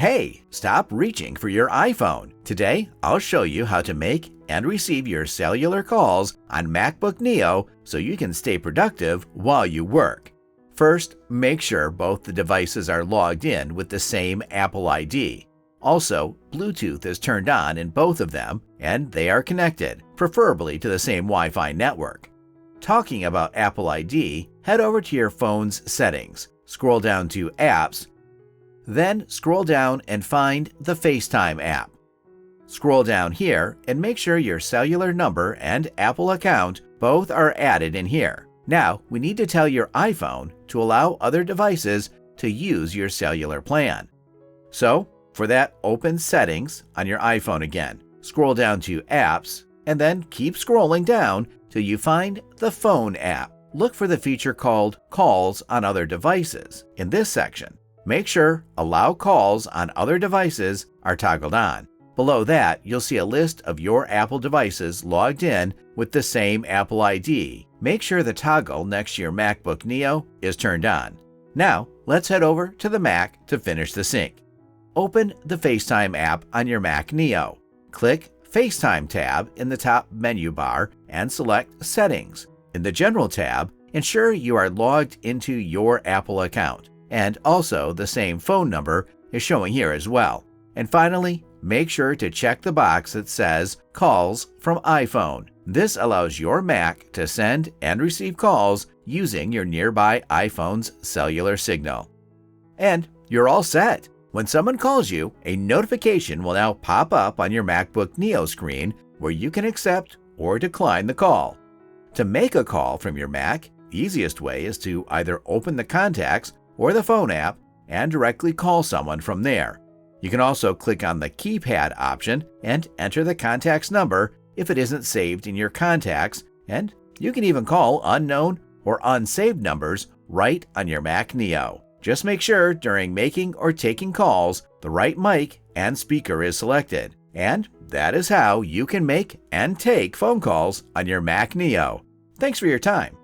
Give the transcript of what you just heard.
Hey, stop reaching for your iPhone. Today, I'll show you how to make and receive your cellular calls on MacBook Neo so you can stay productive while you work. First, make sure both the devices are logged in with the same Apple ID. Also, Bluetooth is turned on in both of them and they are connected, preferably to the same Wi-Fi network. Talking about Apple ID, head over to your phone's settings, scroll down to Apps, then scroll down and find the FaceTime app. Scroll down here and make sure your cellular number and Apple account both are added in here. Now, we need to tell your iPhone to allow other devices to use your cellular plan. So, for that, open Settings on your iPhone again. Scroll down to Apps and then keep scrolling down till you find the Phone app. Look for the feature called Calls on Other Devices in this section. Make sure Allow Calls on Other Devices are toggled on. Below that, you'll see a list of your Apple devices logged in with the same Apple ID. Make sure the toggle next to your MacBook Neo is turned on. Now, let's head over to the Mac to finish the sync. Open the FaceTime app on your Mac Neo. Click FaceTime tab in the top menu bar and select Settings. In the General tab, ensure you are logged into your Apple account. And also the same phone number is showing here as well. And finally, make sure to check the box that says Calls from iPhone. This allows your Mac to send and receive calls using your nearby iPhone's cellular signal. And you're all set. When someone calls you, a notification will now pop up on your MacBook Neo screen where you can accept or decline the call. To make a call from your Mac, the easiest way is to either open the Contacts or the Phone app and directly call someone from there. You can also click on the keypad option and enter the contact's number if it isn't saved in your contacts, and you can even call unknown or unsaved numbers right on your Mac Neo. Just make sure during making or taking calls, the right mic and speaker is selected. And that is how you can make and take phone calls on your Mac Neo. Thanks for your time.